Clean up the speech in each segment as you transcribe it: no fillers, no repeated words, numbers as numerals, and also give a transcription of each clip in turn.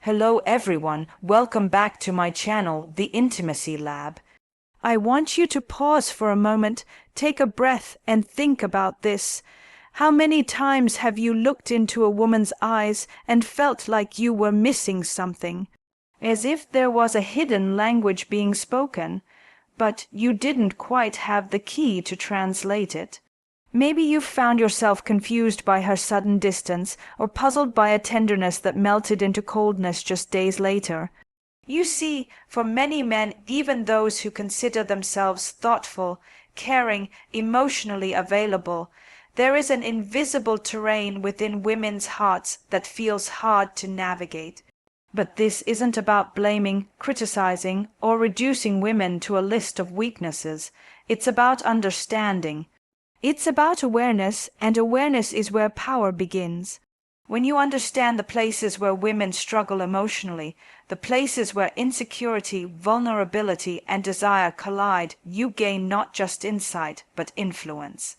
Hello everyone, welcome back to my channel, The Intimacy Lab. I want you to pause for a moment, take a breath, and think about this. How many times have you looked into a woman's eyes and felt like you were missing something? As if there was a hidden language being spoken, but you didn't quite have the key to translate it. Maybe you found yourself confused by her sudden distance, or puzzled by a tenderness that melted into coldness just days later. You see, for many men, even those who consider themselves thoughtful, caring, emotionally available, there is an invisible terrain within women's hearts that feels hard to navigate. But this isn't about blaming, criticizing, or reducing women to a list of weaknesses. It's about understanding. It's about awareness, and awareness is where power begins. When you understand the places where women struggle emotionally, the places where insecurity, vulnerability, and desire collide, you gain not just insight, but influence.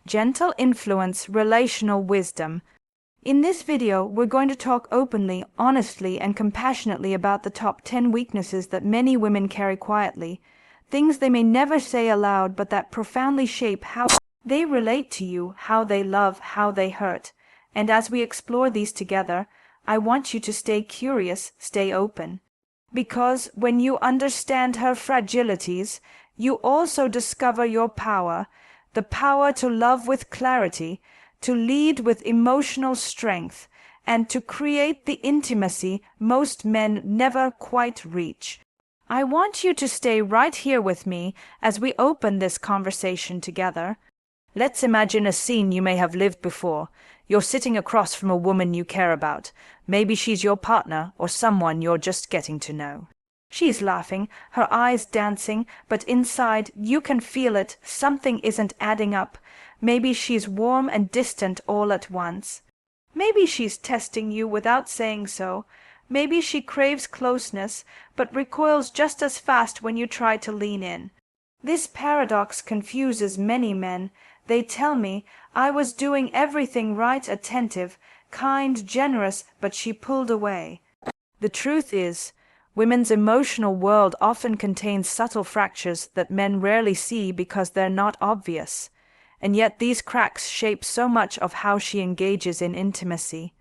Gentle influence, relational wisdom. In this video, we're going to talk openly, honestly, and compassionately about the top 10 weaknesses that many women carry quietly. Things they may never say aloud, but that profoundly shape how they relate to you, how they love, how they hurt. And as we explore these together, I want you to stay curious, stay open. Because when you understand her fragilities, you also discover your power, the power to love with clarity, to lead with emotional strength, and to create the intimacy most men never quite reach. I want you to stay right here with me as we open this conversation together. Let's imagine a scene you may have lived before. You're sitting across from a woman you care about. Maybe she's your partner or someone you're just getting to know. She's laughing, her eyes dancing, but inside you can feel it, something isn't adding up. Maybe she's warm and distant all at once. Maybe she's testing you without saying so. Maybe she craves closeness, but recoils just as fast when you try to lean in. This paradox confuses many men. They tell me, I was doing everything right, attentive, kind, generous, but she pulled away. The truth is, women's emotional world often contains subtle fractures that men rarely see because they're not obvious. And yet these cracks shape so much of how she engages in intimacy.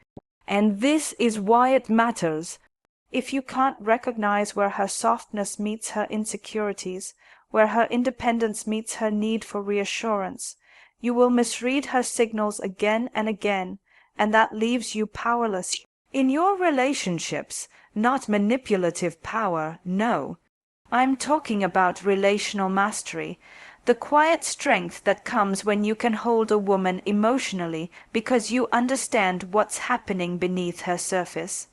And this is why it matters. If you can't recognize where her softness meets her insecurities, where her independence meets her need for reassurance, you will misread her signals again and again, and that leaves you powerless. In your relationships, not manipulative power, no. I'm talking about relational mastery, the quiet strength that comes when you can hold a woman emotionally because you understand what's happening beneath her surface.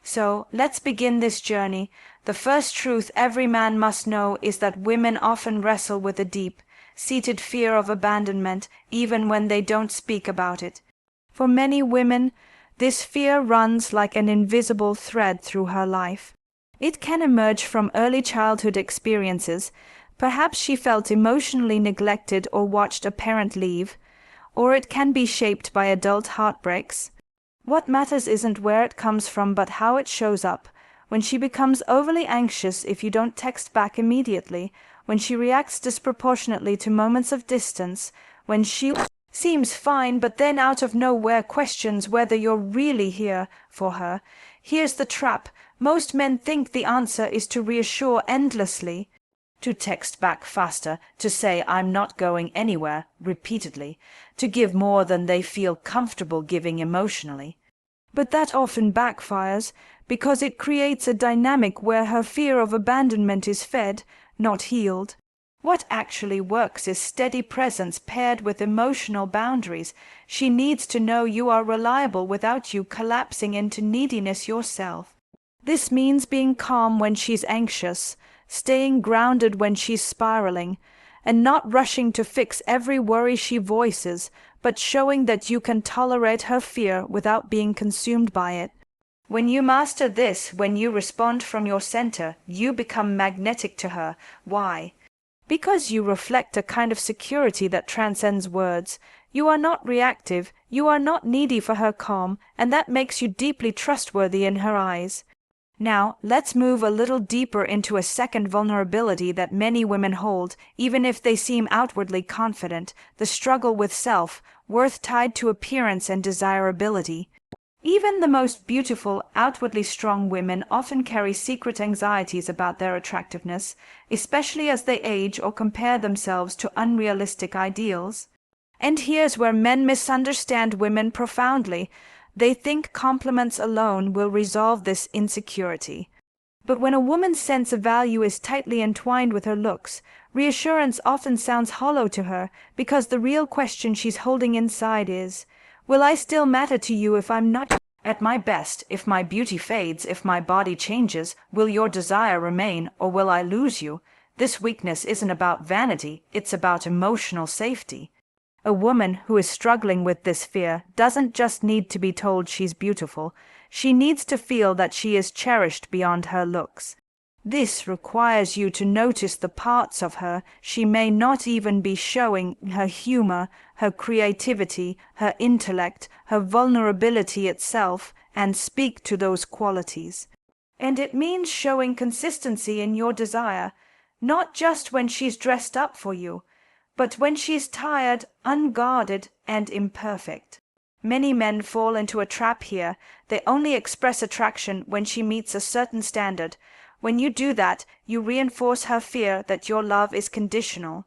So, let's begin this journey. The first truth every man must know is that women often wrestle with a deep, seated fear of abandonment, even when they don't speak about it. For many women, this fear runs like an invisible thread through her life. It can emerge from early childhood experiences. Perhaps she felt emotionally neglected or watched a parent leave, or it can be shaped by adult heartbreaks. What matters isn't where it comes from, but how it shows up. When she becomes overly anxious if you don't text back immediately, when she reacts disproportionately to moments of distance, when she seems fine but then out of nowhere questions whether you're really here for her. Here's the trap. Most men think the answer is to reassure endlessly, to text back faster, to say I'm not going anywhere repeatedly, to give more than they feel comfortable giving emotionally. But that often backfires because it creates a dynamic where her fear of abandonment is fed, not healed. What actually works is steady presence paired with emotional boundaries. She needs to know you are reliable without you collapsing into neediness yourself. This means being calm when she's anxious, staying grounded when she's spiraling, and not rushing to fix every worry she voices, but showing that you can tolerate her fear without being consumed by it. When you master this, when you respond from your center, you become magnetic to her. Why? Because you reflect a kind of security that transcends words. You are not reactive, you are not needy for her calm, and that makes you deeply trustworthy in her eyes. Now, let's move a little deeper into a second vulnerability that many women hold, even if they seem outwardly confident: the struggle with self-worth tied to appearance and desirability. Even the most beautiful, outwardly strong women often carry secret anxieties about their attractiveness, especially as they age or compare themselves to unrealistic ideals. And here's where men misunderstand women profoundly. They think compliments alone will resolve this insecurity. But when a woman's sense of value is tightly entwined with her looks, reassurance often sounds hollow to her, because the real question she's holding inside is, will I still matter to you if I'm not at my best? If my beauty fades, if my body changes, will your desire remain, or will I lose you? This weakness isn't about vanity, it's about emotional safety. A woman who is struggling with this fear doesn't just need to be told she's beautiful, she needs to feel that she is cherished beyond her looks. This requires you to notice the parts of her she may not even be showing: her humor, her creativity, her intellect, her vulnerability itself, and speak to those qualities. And it means showing consistency in your desire, not just when she's dressed up for you, but when she's tired, unguarded, and imperfect. Many men fall into a trap here. They only express attraction when she meets a certain standard. When you do that, you reinforce her fear that your love is conditional.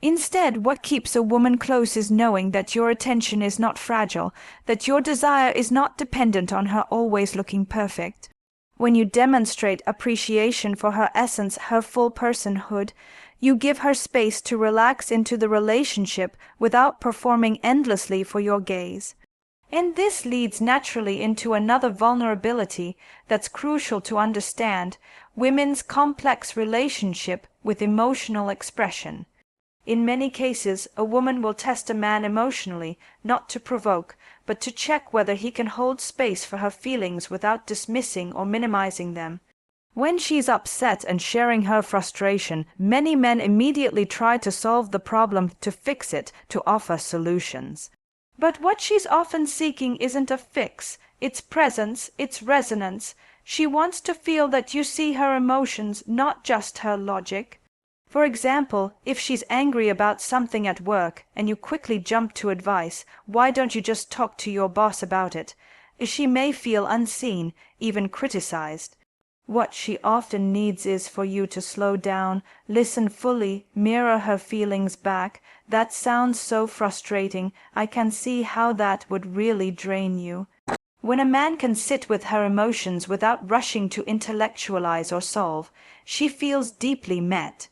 Instead, what keeps a woman close is knowing that your attention is not fragile, that your desire is not dependent on her always looking perfect. When you demonstrate appreciation for her essence, her full personhood, you give her space to relax into the relationship without performing endlessly for your gaze. And this leads naturally into another vulnerability that's crucial to understand: women's complex relationship with emotional expression. In many cases, a woman will test a man emotionally, not to provoke, but to check whether he can hold space for her feelings without dismissing or minimizing them. When she's upset and sharing her frustration, many men immediately try to solve the problem, to fix it, to offer solutions. But what she's often seeking isn't a fix, it's presence, it's resonance. She wants to feel that you see her emotions, not just her logic. For example, if she's angry about something at work and you quickly jump to advice, why don't you just talk to your boss about it? She may feel unseen, even criticized. What she often needs is for you to slow down, listen fully, mirror her feelings back. That sounds so frustrating. I can see how that would really drain you. When a man can sit with her emotions without rushing to intellectualize or solve, she feels deeply met.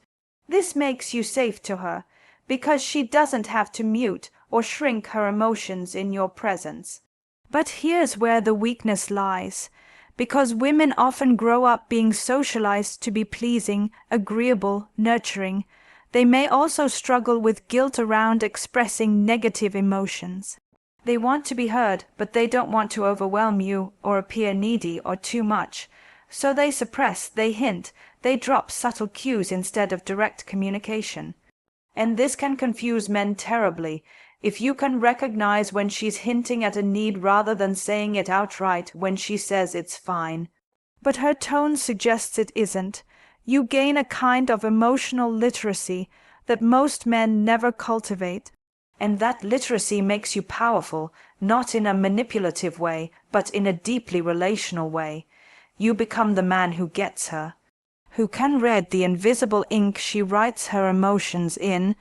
This makes you safe to her, because she doesn't have to mute or shrink her emotions in your presence. But here's where the weakness lies. Because women often grow up being socialized to be pleasing, agreeable, nurturing, they may also struggle with guilt around expressing negative emotions. They want to be heard, but they don't want to overwhelm you or appear needy or too much. So they suppress, they hint, they drop subtle cues instead of direct communication. And this can confuse men terribly. If you can recognize when she's hinting at a need rather than saying it outright, when she says it's fine, but her tone suggests it isn't, you gain a kind of emotional literacy that most men never cultivate. And that literacy makes you powerful, not in a manipulative way, but in a deeply relational way. You become the man who gets her, who can read the invisible ink she writes her emotions in.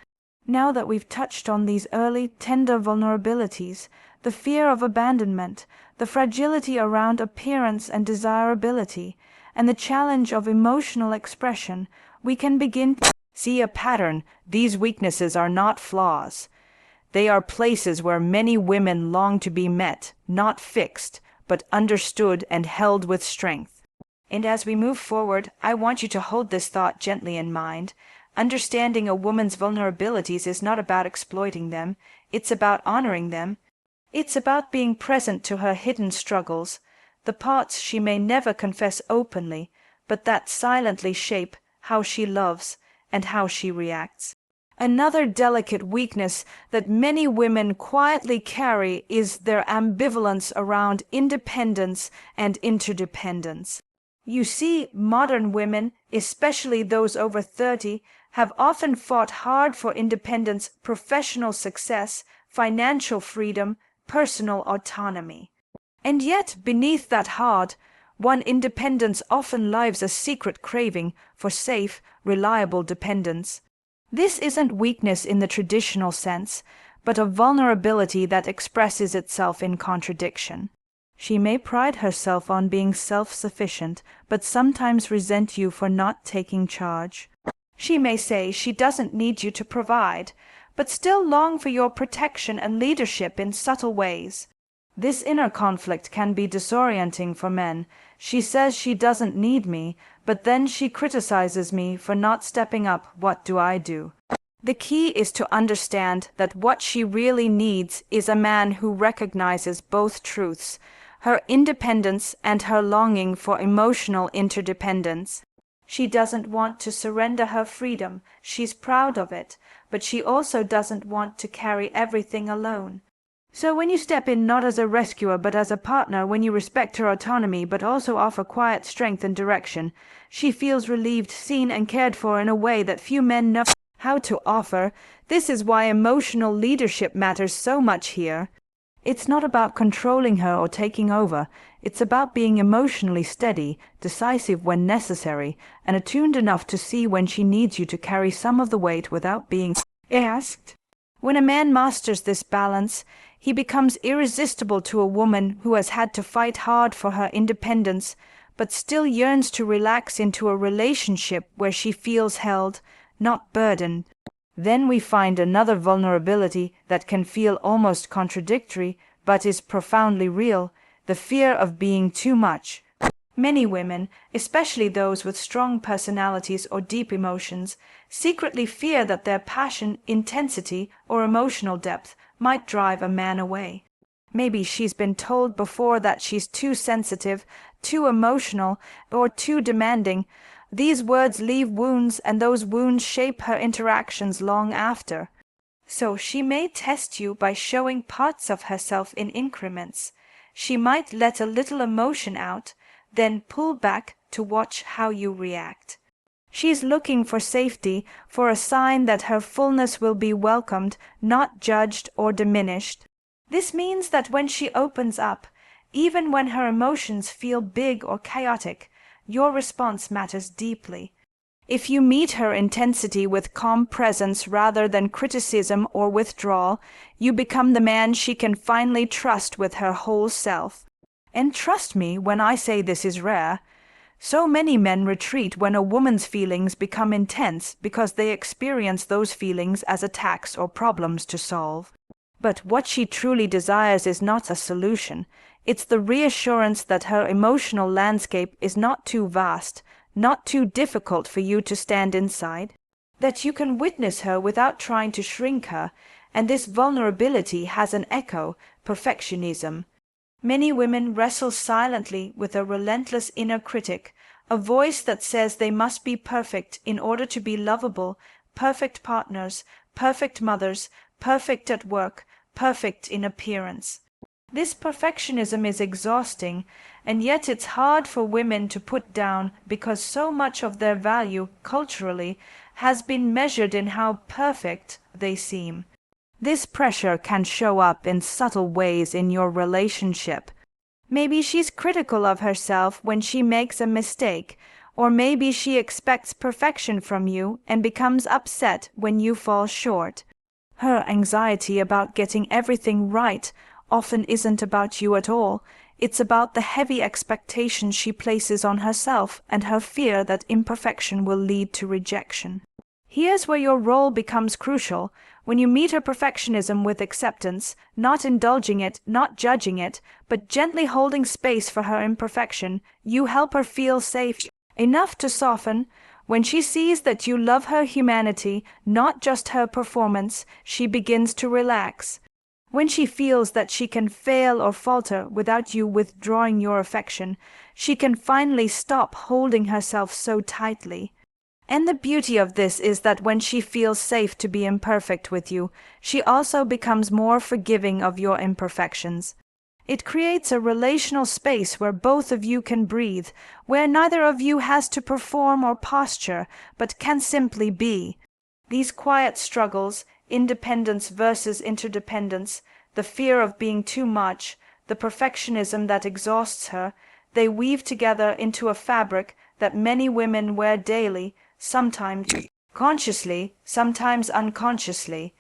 Now that we've touched on these early, tender vulnerabilities, the fear of abandonment, the fragility around appearance and desirability, and the challenge of emotional expression, we can begin to see a pattern. These weaknesses are not flaws. They are places where many women long to be met, not fixed, but understood and held with strength. And as we move forward, I want you to hold this thought gently in mind. Understanding a woman's vulnerabilities is not about exploiting them, it's about honoring them. It's about being present to her hidden struggles, the parts she may never confess openly, but that silently shape how she loves and how she reacts. Another delicate weakness that many women quietly carry is their ambivalence around independence and interdependence. You see, modern women, especially those over 30, have often fought hard for independence, professional success, financial freedom, personal autonomy. And yet, beneath that hard won independence often lives a secret craving for safe, reliable dependence. This isn't weakness in the traditional sense, but a vulnerability that expresses itself in contradiction. She may pride herself on being self-sufficient, but sometimes resent you for not taking charge. She may say she doesn't need you to provide, but still long for your protection and leadership in subtle ways. This inner conflict can be disorienting for men. She says she doesn't need me, but then she criticizes me for not stepping up. What do I do? The key is to understand that what she really needs is a man who recognizes both truths, her independence and her longing for emotional interdependence. She doesn't want to surrender her freedom, she's proud of it, but she also doesn't want to carry everything alone. So when you step in not as a rescuer but as a partner, when you respect her autonomy but also offer quiet strength and direction, she feels relieved, seen and cared for in a way that few men know how to offer. This is why emotional leadership matters so much here. It's not about controlling her or taking over. It's about being emotionally steady, decisive when necessary, and attuned enough to see when she needs you to carry some of the weight without being asked. When a man masters this balance, he becomes irresistible to a woman who has had to fight hard for her independence, but still yearns to relax into a relationship where she feels held, not burdened. Then we find another vulnerability that can feel almost contradictory, but is profoundly real: the fear of being too much. Many women, especially those with strong personalities or deep emotions, secretly fear that their passion, intensity, or emotional depth might drive a man away. Maybe she's been told before that she's too sensitive, too emotional, or too demanding. These words leave wounds, and those wounds shape her interactions long after. So she may test you by showing parts of herself in increments. She might let a little emotion out, then pull back to watch how you react. She's looking for safety, for a sign that her fullness will be welcomed, not judged or diminished. This means that when she opens up, even when her emotions feel big or chaotic, your response matters deeply. If you meet her intensity with calm presence rather than criticism or withdrawal, you become the man she can finally trust with her whole self. And trust me when I say this is rare. So many men retreat when a woman's feelings become intense because they experience those feelings as attacks or problems to solve. But what she truly desires is not a solution. It's the reassurance that her emotional landscape is not too vast, not too difficult for you to stand inside, that you can witness her without trying to shrink her, and this vulnerability has an echo: perfectionism. Many women wrestle silently with a relentless inner critic, a voice that says they must be perfect in order to be lovable, perfect partners, perfect mothers, perfect at work, perfect in appearance. This perfectionism is exhausting, and yet it's hard for women to put down because so much of their value, culturally, has been measured in how perfect they seem. This pressure can show up in subtle ways in your relationship. Maybe she's critical of herself when she makes a mistake, or maybe she expects perfection from you and becomes upset when you fall short. Her anxiety about getting everything right often isn't about you at all. It's about the heavy expectations she places on herself and her fear that imperfection will lead to rejection. Here's where your role becomes crucial. When you meet her perfectionism with acceptance, not indulging it, not judging it, but gently holding space for her imperfection, you help her feel safe enough to soften. When she sees that you love her humanity, not just her performance, she begins to relax. When she feels that she can fail or falter without you withdrawing your affection, she can finally stop holding herself so tightly. And the beauty of this is that when she feels safe to be imperfect with you, she also becomes more forgiving of your imperfections. It creates a relational space where both of you can breathe, where neither of you has to perform or posture, but can simply be. These quiet struggles, independence versus interdependence, the fear of being too much, the perfectionism that exhausts her, they weave together into a fabric that many women wear daily, sometimes consciously, sometimes unconsciously.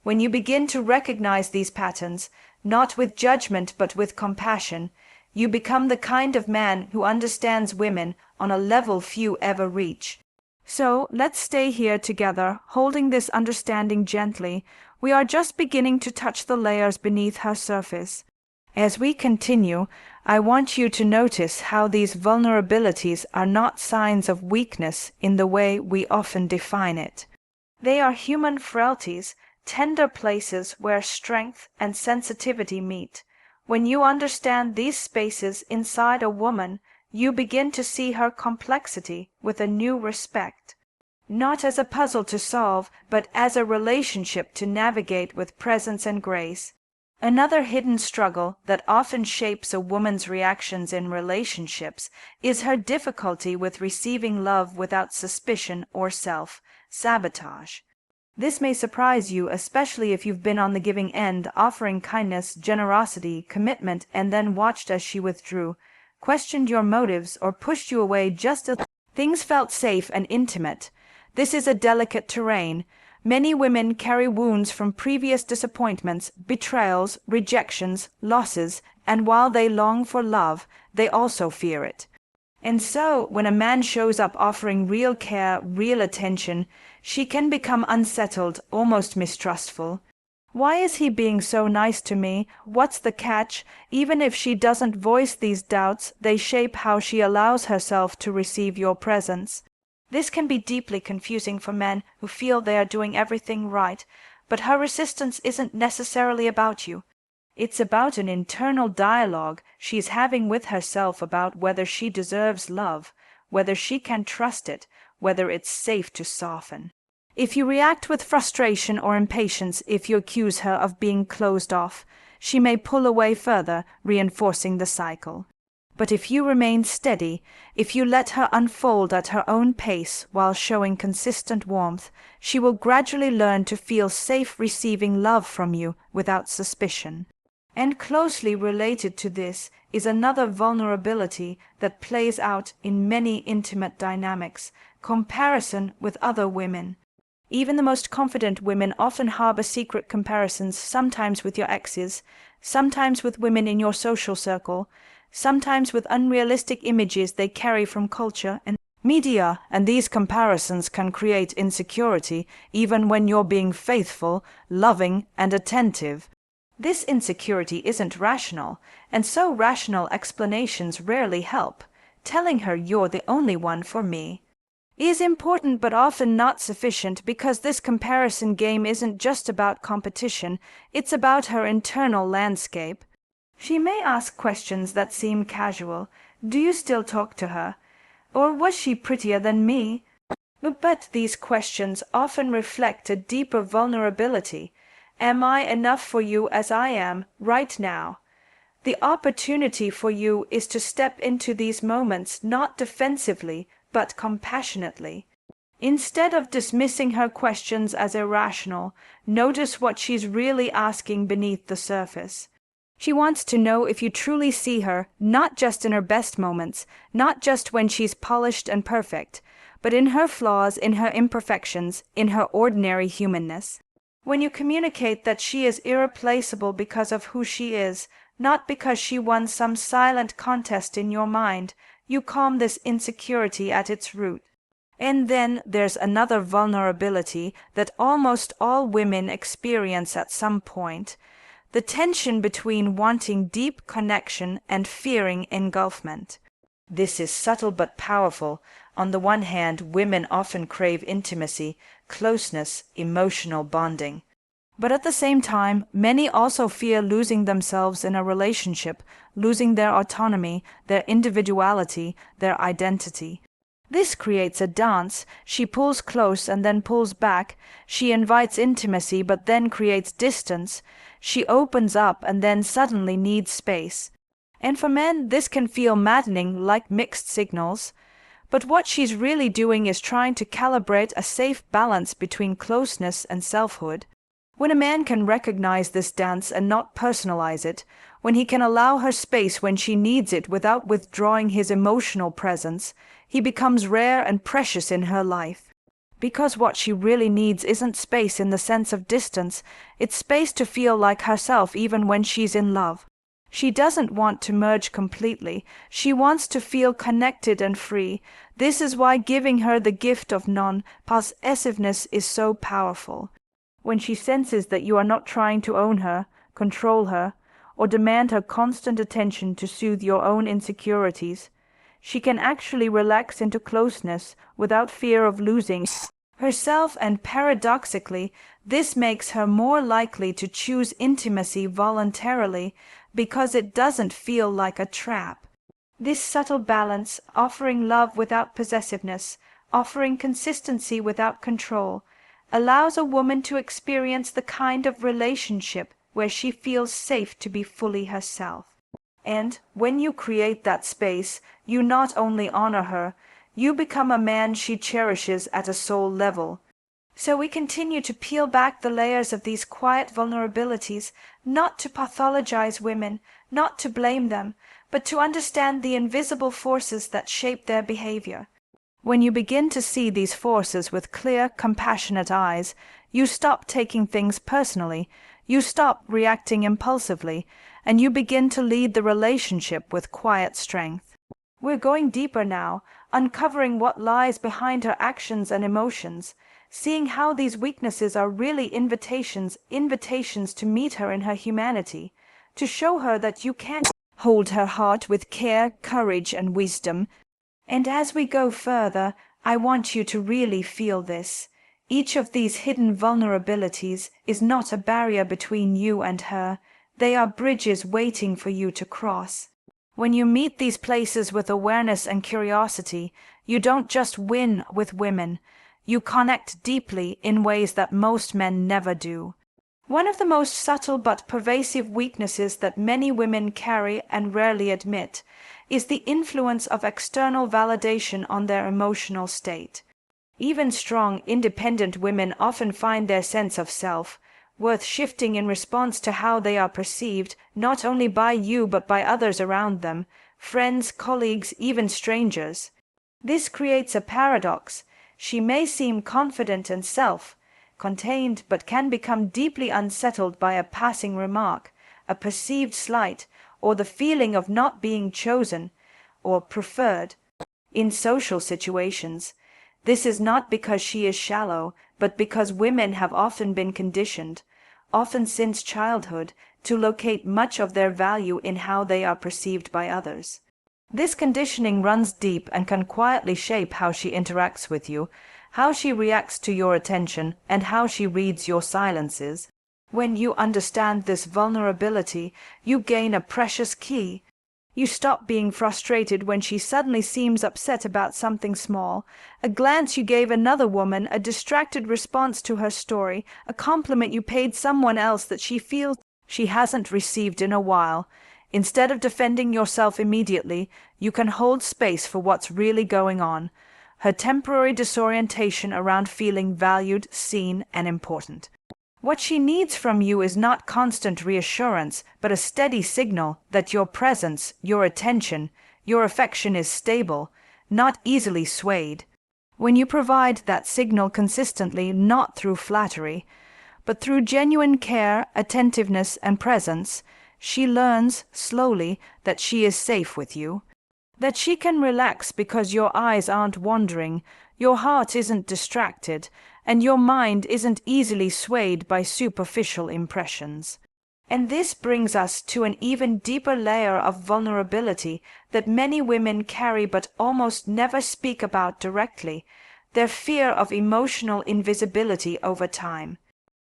When you begin to recognize these patterns, not with judgment but with compassion, you become the kind of man who understands women on a level few ever reach. So let's stay here together, holding this understanding gently. We are just beginning to touch the layers beneath her surface. As we continue, I want you to notice how these vulnerabilities are not signs of weakness in the way we often define it. They are human frailties, tender places where strength and sensitivity meet. When you understand these spaces inside a woman, you begin to see her complexity with a new respect. Not as a puzzle to solve, but as a relationship to navigate with presence and grace. Another hidden struggle that often shapes a woman's reactions in relationships is her difficulty with receiving love without suspicion or self-sabotage. This may surprise you, especially if you've been on the giving end, offering kindness, generosity, commitment, and then watched as she withdrew, questioned your motives, or pushed you away just as things felt safe and intimate. This is a delicate terrain. Many women carry wounds from previous disappointments, betrayals, rejections, losses, and while they long for love, they also fear it. And so, when a man shows up offering real care, real attention, she can become unsettled, almost mistrustful. Why is he being so nice to me? What's the catch? Even if she doesn't voice these doubts, they shape how she allows herself to receive your presence. This can be deeply confusing for men who feel they are doing everything right, but her resistance isn't necessarily about you. It's about an internal dialogue she's having with herself about whether she deserves love, whether she can trust it, whether it's safe to soften. If you react with frustration or impatience, if you accuse her of being closed off, she may pull away further, reinforcing the cycle. But if you remain steady, if you let her unfold at her own pace while showing consistent warmth, she will gradually learn to feel safe receiving love from you without suspicion. And closely related to this is another vulnerability that plays out in many intimate dynamics: comparison with other women. Even the most confident women often harbor secret comparisons, sometimes with your exes, sometimes with women in your social circle, sometimes with unrealistic images they carry from culture and media, and these comparisons can create insecurity even when you're being faithful, loving, and attentive. This insecurity isn't rational, and so rational explanations rarely help. Telling her you're the only one for me is important but often not sufficient, because this comparison game isn't just about competition, it's about her internal landscape. She may ask questions that seem casual. Do you still talk to her? Or was she prettier than me? But these questions often reflect a deeper vulnerability. Am I enough for you as I am, right now? The opportunity for you is to step into these moments not defensively, but compassionately. Instead of dismissing her questions as irrational, notice what she's really asking beneath the surface. She wants to know if you truly see her, not just in her best moments, not just when she's polished and perfect, but in her flaws, in her imperfections, in her ordinary humanness. When you communicate that she is irreplaceable because of who she is, not because she won some silent contest in your mind, you calm this insecurity at its root. And then there's another vulnerability that almost all women experience at some point: the tension between wanting deep connection and fearing engulfment. This is subtle but powerful. On the one hand, women often crave intimacy, closeness, emotional bonding. But at the same time, many also fear losing themselves in a relationship, losing their autonomy, their individuality, their identity. This creates a dance. She pulls close and then pulls back. She invites intimacy but then creates distance. She opens up and then suddenly needs space. And for men, this can feel maddening, like mixed signals. But what she's really doing is trying to calibrate a safe balance between closeness and selfhood. When a man can recognize this dance and not personalize it, when he can allow her space when she needs it without withdrawing his emotional presence, he becomes rare and precious in her life. Because what she really needs isn't space in the sense of distance, it's space to feel like herself even when she's in love. She doesn't want to merge completely. She wants to feel connected and free. This is why giving her the gift of non-possessiveness is so powerful. When she senses that you are not trying to own her, control her, or demand her constant attention to soothe your own insecurities, she can actually relax into closeness without fear of losing herself, and paradoxically, this makes her more likely to choose intimacy voluntarily because it doesn't feel like a trap. This subtle balance, offering love without possessiveness, offering consistency without control, allows a woman to experience the kind of relationship where she feels safe to be fully herself. And when you create that space, you not only honor her, you become a man she cherishes at a soul level. So we continue to peel back the layers of these quiet vulnerabilities, not to pathologize women, not to blame them, but to understand the invisible forces that shape their behavior. When you begin to see these forces with clear, compassionate eyes, you stop taking things personally, you stop reacting impulsively, and you begin to lead the relationship with quiet strength. We're going deeper now, uncovering what lies behind her actions and emotions, seeing how these weaknesses are really invitations to meet her in her humanity, to show her that you can hold her heart with care, courage, and wisdom. And as we go further, I want you to really feel this. Each of these hidden vulnerabilities is not a barrier between you and her. They are bridges waiting for you to cross. When you meet these places with awareness and curiosity, you don't just win with women. You connect deeply in ways that most men never do. One of the most subtle but pervasive weaknesses that many women carry and rarely admit is the influence of external validation on their emotional state. Even strong, independent women often find their sense of self worth shifting in response to how they are perceived, not only by you but by others around them, friends, colleagues, even strangers. This creates a paradox. She may seem confident and self-contained, but can become deeply unsettled by a passing remark, a perceived slight, or the feeling of not being chosen or preferred in social situations. This is not because she is shallow, but because women have often been conditioned, often since childhood, to locate much of their value in how they are perceived by others. This conditioning runs deep and can quietly shape how she interacts with you, how she reacts to your attention, and how she reads your silences. When you understand this vulnerability, you gain a precious key. You stop being frustrated when she suddenly seems upset about something small, a glance you gave another woman, a distracted response to her story, a compliment you paid someone else that she feels she hasn't received in a while. Instead of defending yourself immediately, you can hold space for what's really going on, her temporary disorientation around feeling valued, seen, and important. What she needs from you is not constant reassurance, but a steady signal that your presence, your attention, your affection is stable, not easily swayed. When you provide that signal consistently, not through flattery, but through genuine care, attentiveness, and presence, she learns, slowly, that she is safe with you, that she can relax because your eyes aren't wandering, your heart isn't distracted, and your mind isn't easily swayed by superficial impressions. And this brings us to an even deeper layer of vulnerability that many women carry but almost never speak about directly, their fear of emotional invisibility over time.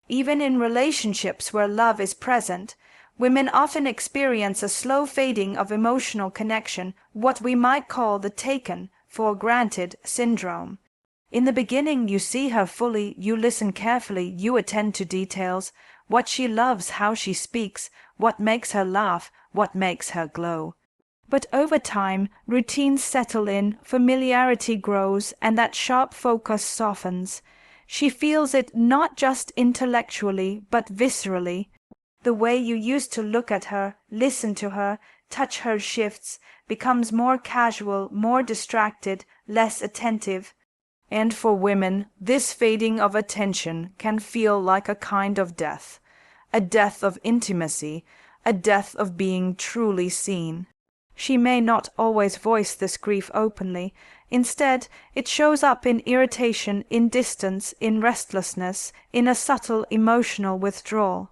Even in relationships where love is present, women often experience a slow fading of emotional connection, what we might call the taken, for granted syndrome. In the beginning, you see her fully, you listen carefully, you attend to details, what she loves, how she speaks, what makes her laugh, what makes her glow. But over time, routines settle in, familiarity grows, and that sharp focus softens. She feels it not just intellectually, but viscerally. The way you used to look at her, listen to her, touch her shifts, becomes more casual, more distracted, less attentive. And for women, this fading of attention can feel like a kind of death, a death of intimacy, a death of being truly seen. She may not always voice this grief openly. Instead, it shows up in irritation, in distance, in restlessness, in a subtle emotional withdrawal.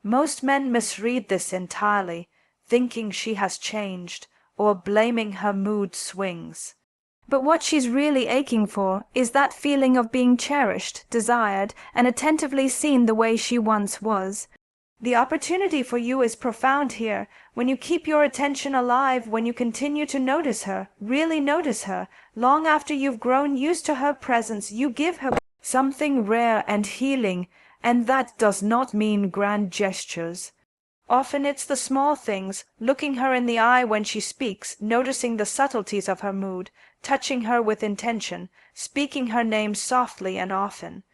Most men misread this entirely, thinking she has changed, or blaming her mood swings. But what she's really aching for is that feeling of being cherished, desired, and attentively seen the way she once was. The opportunity for you is profound here, when you keep your attention alive, when you continue to notice her, really notice her. Long after you've grown used to her presence, you give her something rare and healing, and that does not mean grand gestures. Often it's the small things, looking her in the eye when she speaks, noticing the subtleties of her mood, touching her with intention, speaking her name softly and often.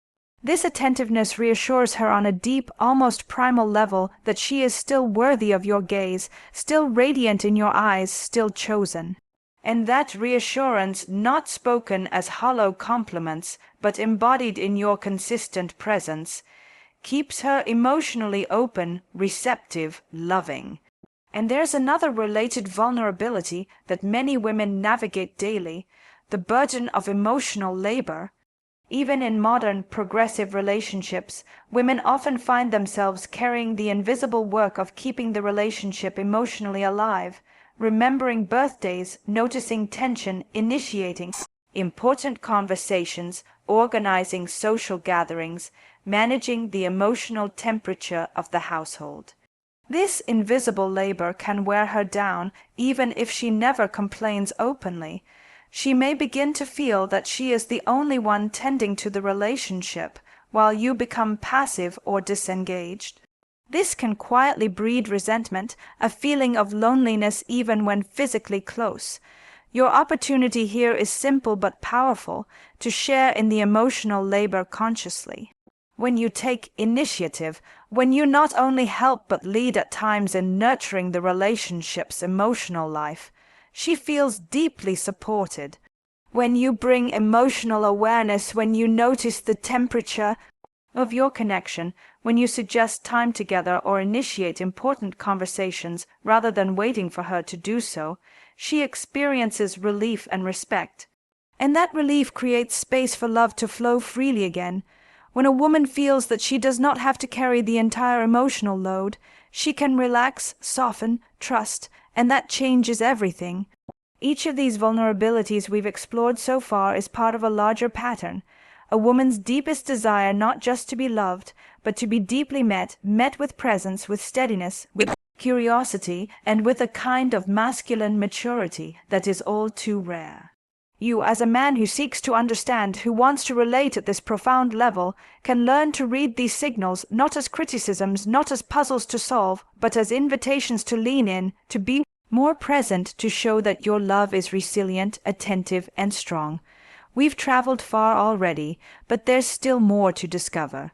This attentiveness reassures her on a deep, almost primal level that she is still worthy of your gaze, still radiant in your eyes, still chosen. And that reassurance, not spoken as hollow compliments, but embodied in your consistent presence, keeps her emotionally open, receptive, loving. And there's another related vulnerability that many women navigate daily, the burden of emotional labor. Even in modern, progressive relationships, women often find themselves carrying the invisible work of keeping the relationship emotionally alive, remembering birthdays, noticing tension, initiating important conversations, organizing social gatherings, managing the emotional temperature of the household. This invisible labor can wear her down, even if she never complains openly. She may begin to feel that she is the only one tending to the relationship, while you become passive or disengaged. This can quietly breed resentment, a feeling of loneliness even when physically close. Your opportunity here is simple but powerful, to share in the emotional labor consciously. When you take initiative, when you not only help but lead at times in nurturing the relationship's emotional life, she feels deeply supported. When you bring emotional awareness, when you notice the temperature of your connection, when you suggest time together or initiate important conversations rather than waiting for her to do so, she experiences relief and respect. And that relief creates space for love to flow freely again. When a woman feels that she does not have to carry the entire emotional load, she can relax, soften, trust, and that changes everything. Each of these vulnerabilities we've explored so far is part of a larger pattern, a woman's deepest desire not just to be loved, but to be deeply met with presence, with steadiness, with curiosity, and with a kind of masculine maturity that is all too rare. You, as a man who seeks to understand, who wants to relate at this profound level, can learn to read these signals not as criticisms, not as puzzles to solve, but as invitations to lean in, to be more present, to show that your love is resilient, attentive, and strong. We've traveled far already, but there's still more to discover.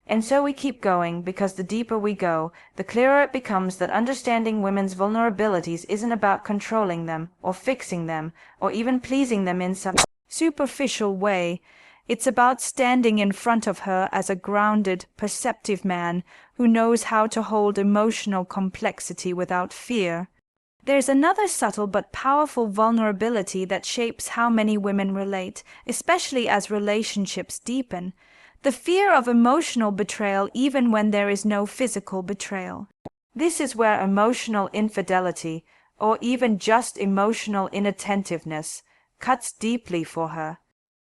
And so we keep going, because the deeper we go, the clearer it becomes that understanding women's vulnerabilities isn't about controlling them, or fixing them, or even pleasing them in some superficial way. It's about standing in front of her as a grounded, perceptive man who knows how to hold emotional complexity without fear. There's another subtle but powerful vulnerability that shapes how many women relate, especially as relationships deepen. The fear of emotional betrayal even when there is no physical betrayal. This is where emotional infidelity, or even just emotional inattentiveness, cuts deeply for her.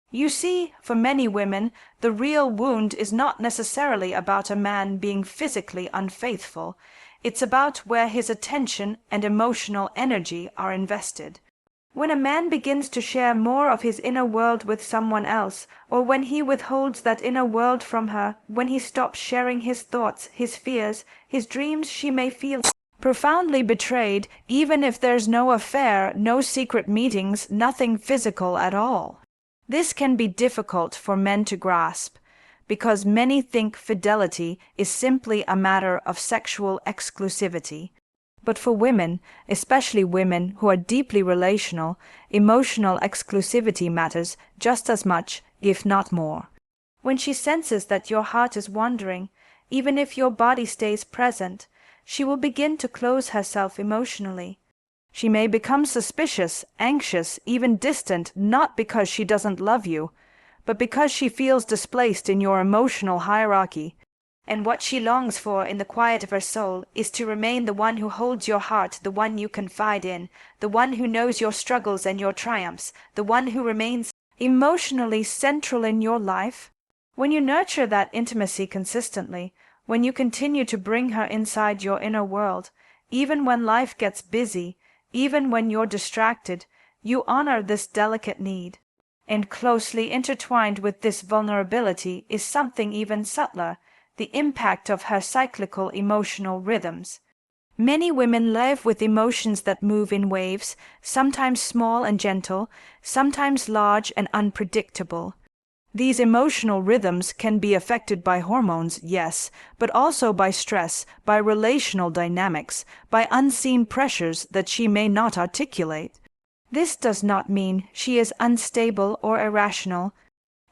You see, for many women, the real wound is not necessarily about a man being physically unfaithful. It's about where his attention and emotional energy are invested. When a man begins to share more of his inner world with someone else, or when he withholds that inner world from her, when he stops sharing his thoughts, his fears, his dreams, she may feel profoundly betrayed, even if there's no affair, no secret meetings, nothing physical at all. This can be difficult for men to grasp, because many think fidelity is simply a matter of sexual exclusivity. But for women, especially women who are deeply relational, emotional exclusivity matters just as much, if not more. When she senses that your heart is wandering, even if your body stays present, she will begin to close herself emotionally. She may become suspicious, anxious, even distant, not because she doesn't love you, but because she feels displaced in your emotional hierarchy. And what she longs for in the quiet of her soul is to remain the one who holds your heart, the one you confide in, the one who knows your struggles and your triumphs, the one who remains emotionally central in your life. When you nurture that intimacy consistently, when you continue to bring her inside your inner world, even when life gets busy, even when you're distracted, you honor this delicate need. And closely intertwined with this vulnerability is something even subtler, the impact of her cyclical emotional rhythms. Many women live with emotions that move in waves, sometimes small and gentle, sometimes large and unpredictable. These emotional rhythms can be affected by hormones, yes, but also by stress, by relational dynamics, by unseen pressures that she may not articulate. This does not mean she is unstable or irrational.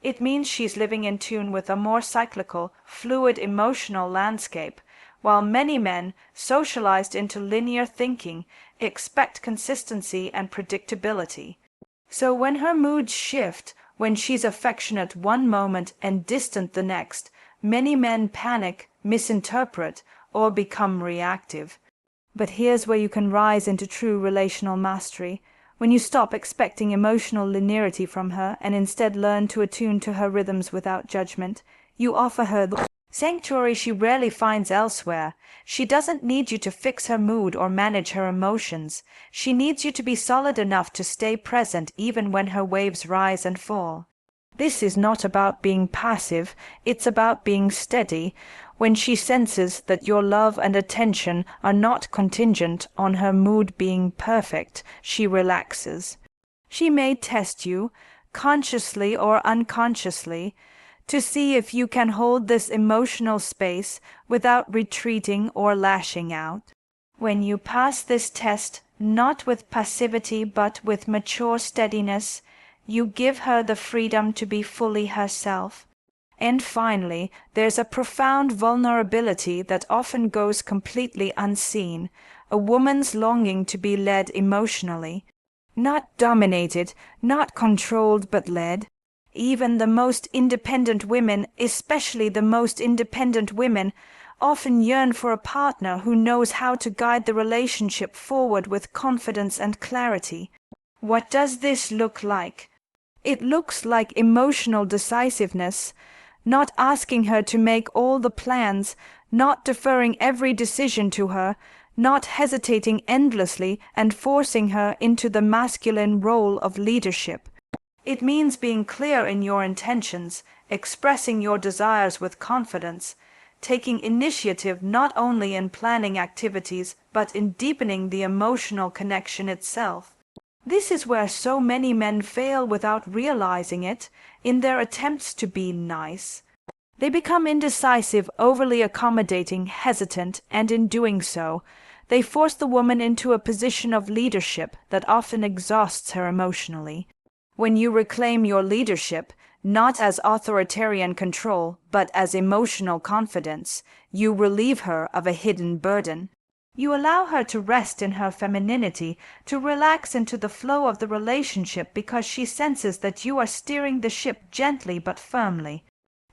It means she's living in tune with a more cyclical, fluid emotional landscape, while many men, socialized into linear thinking, expect consistency and predictability. So when her moods shift, when she's affectionate one moment and distant the next, many men panic, misinterpret, or become reactive. But here's where you can rise into true relational mastery. When you stop expecting emotional linearity from her and instead learn to attune to her rhythms without judgment, you offer her the sanctuary she rarely finds elsewhere. She doesn't need you to fix her mood or manage her emotions. She needs you to be solid enough to stay present even when her waves rise and fall. This is not about being passive, it's about being steady. When she senses that your love and attention are not contingent on her mood being perfect, she relaxes. She may test you, consciously or unconsciously, to see if you can hold this emotional space without retreating or lashing out. When you pass this test, not with passivity but with mature steadiness, you give her the freedom to be fully herself. And finally, there's a profound vulnerability that often goes completely unseen, a woman's longing to be led emotionally. Not dominated, not controlled, but led. Even the most independent women, especially the most independent women, often yearn for a partner who knows how to guide the relationship forward with confidence and clarity. What does this look like? It looks like emotional decisiveness, not asking her to make all the plans, not deferring every decision to her, not hesitating endlessly and forcing her into the masculine role of leadership. It means being clear in your intentions, expressing your desires with confidence, taking initiative not only in planning activities but in deepening the emotional connection itself. This is where so many men fail without realizing it, in their attempts to be nice. They become indecisive, overly accommodating, hesitant, and in doing so, they force the woman into a position of leadership that often exhausts her emotionally. When you reclaim your leadership, not as authoritarian control, but as emotional confidence, you relieve her of a hidden burden. You allow her to rest in her femininity, to relax into the flow of the relationship because she senses that you are steering the ship gently but firmly.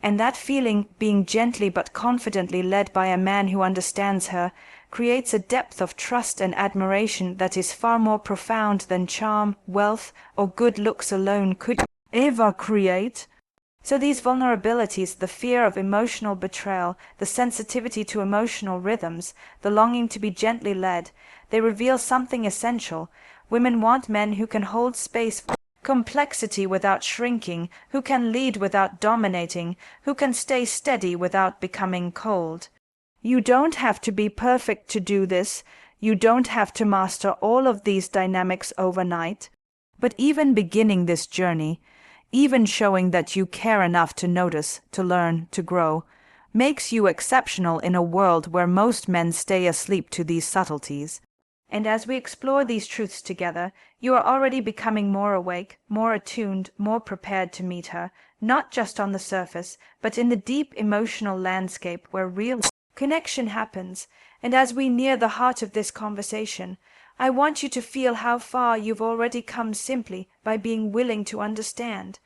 And that feeling, being gently but confidently led by a man who understands her, creates a depth of trust and admiration that is far more profound than charm, wealth, or good looks alone could ever create. So these vulnerabilities, the fear of emotional betrayal, the sensitivity to emotional rhythms, the longing to be gently led, they reveal something essential. Women want men who can hold space for complexity without shrinking, who can lead without dominating, who can stay steady without becoming cold. You don't have to be perfect to do this. You don't have to master all of these dynamics overnight. But even beginning this journey, even showing that you care enough to notice, to learn, to grow, makes you exceptional in a world where most men stay asleep to these subtleties. And as we explore these truths together, you are already becoming more awake, more attuned, more prepared to meet her, not just on the surface, but in the deep emotional landscape where real connection happens. And as we near the heart of this conversation, I want you to feel how far you've already come simply by being willing to understand.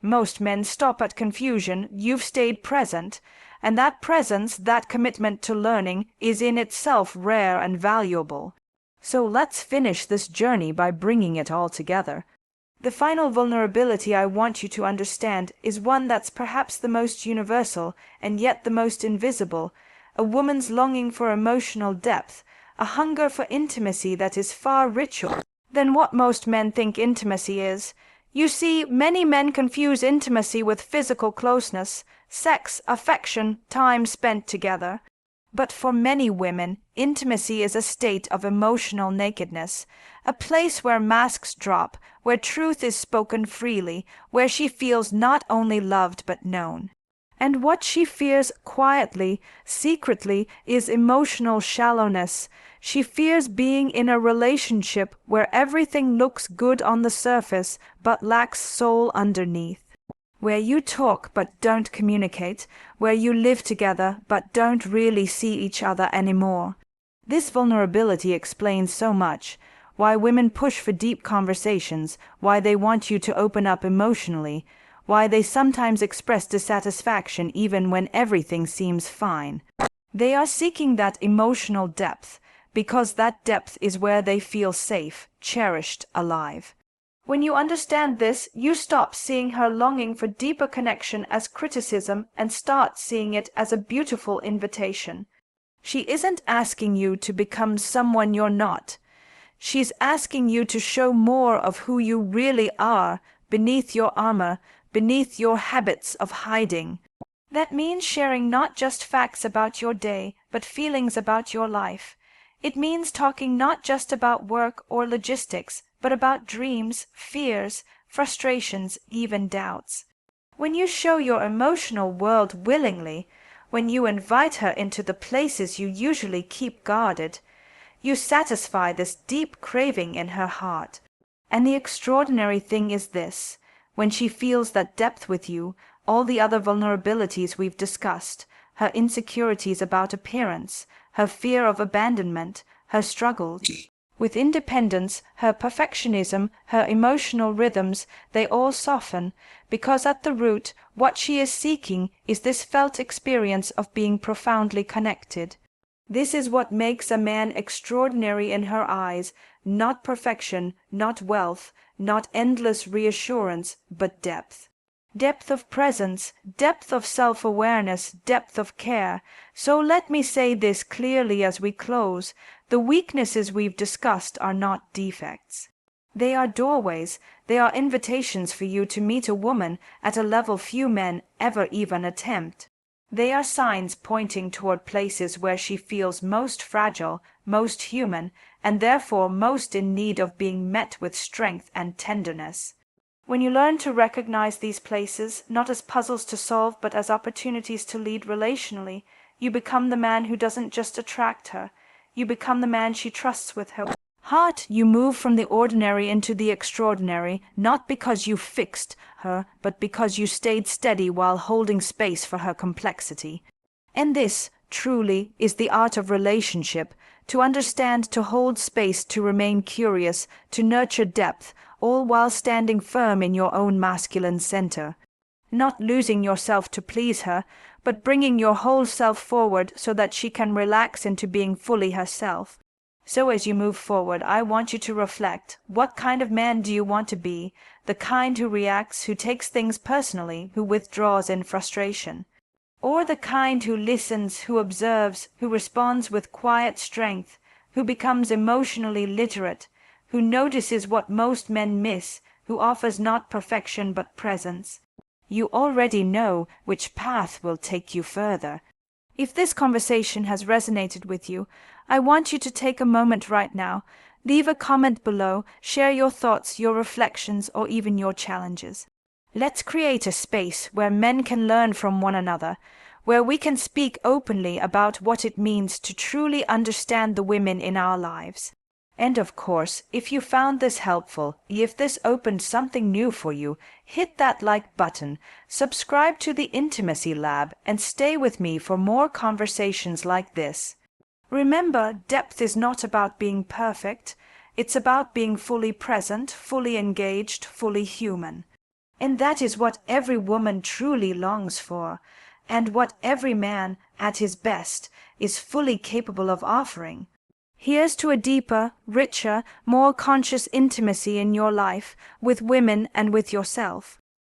Most men stop at confusion. You've stayed present, and that presence, that commitment to learning, is in itself rare and valuable. So let's finish this journey by bringing it all together. The final vulnerability I want you to understand is one that's perhaps the most universal and yet the most invisible, a woman's longing for emotional depth, a hunger for intimacy that is far richer than what most men think intimacy is. You see, many men confuse intimacy with physical closeness, sex, affection, time spent together. But for many women, intimacy is a state of emotional nakedness, a place where masks drop, where truth is spoken freely, where she feels not only loved but known. And what she fears quietly, secretly, is emotional shallowness. She fears being in a relationship where everything looks good on the surface but lacks soul underneath. Where you talk but don't communicate, where you live together but don't really see each other anymore. This vulnerability explains so much, why women push for deep conversations, why they want you to open up emotionally, why they sometimes express dissatisfaction even when everything seems fine. They are seeking that emotional depth, because that depth is where they feel safe, cherished, alive. When you understand this, you stop seeing her longing for deeper connection as criticism and start seeing it as a beautiful invitation. She isn't asking you to become someone you're not. She's asking you to show more of who you really are beneath your armor, beneath your habits of hiding. That means sharing not just facts about your day, but feelings about your life. It means talking not just about work or logistics, but about dreams, fears, frustrations, even doubts. When you show your emotional world willingly, when you invite her into the places you usually keep guarded, you satisfy this deep craving in her heart. And the extraordinary thing is this: when she feels that depth with you, all the other vulnerabilities we've discussed, her insecurities about appearance, her fear of abandonment, her struggles with independence, her perfectionism, her emotional rhythms, they all soften, because at the root, what she is seeking is this felt experience of being profoundly connected. This is what makes a man extraordinary in her eyes, not perfection, not wealth, not endless reassurance, but depth. Depth of presence, depth of self-awareness, depth of care. So let me say this clearly as we close: the weaknesses we've discussed are not defects. They are doorways, they are invitations for you to meet a woman at a level few men ever even attempt. They are signs pointing toward places where she feels most fragile, most human, and therefore most in need of being met with strength and tenderness. When you learn to recognize these places, not as puzzles to solve but as opportunities to lead relationally, you become the man who doesn't just attract her. You become the man she trusts with her heart. You move from the ordinary into the extraordinary, not because you fixed her, but because you stayed steady while holding space for her complexity. And this, truly, is the art of relationship: to understand, to hold space, to remain curious, to nurture depth, all while standing firm in your own masculine center. Not losing yourself to please her, but bringing your whole self forward so that she can relax into being fully herself. So as you move forward, I want you to reflect: what kind of man do you want to be? The kind who reacts, who takes things personally, who withdraws in frustration? Or the kind who listens, who observes, who responds with quiet strength, who becomes emotionally literate, who notices what most men miss, who offers not perfection but presence. You already know which path will take you further. If this conversation has resonated with you, I want you to take a moment right now, leave a comment below, share your thoughts, your reflections, or even your challenges. Let's create a space where men can learn from one another, where we can speak openly about what it means to truly understand the women in our lives. And of course, if you found this helpful, if this opened something new for you, hit that like button, subscribe to the Intimacy Lab, and stay with me for more conversations like this. Remember, depth is not about being perfect. It's about being fully present, fully engaged, fully human. And that is what every woman truly longs for, and what every man, at his best, is fully capable of offering. Here's to a deeper, richer, more conscious intimacy in your life, with women and with yourself.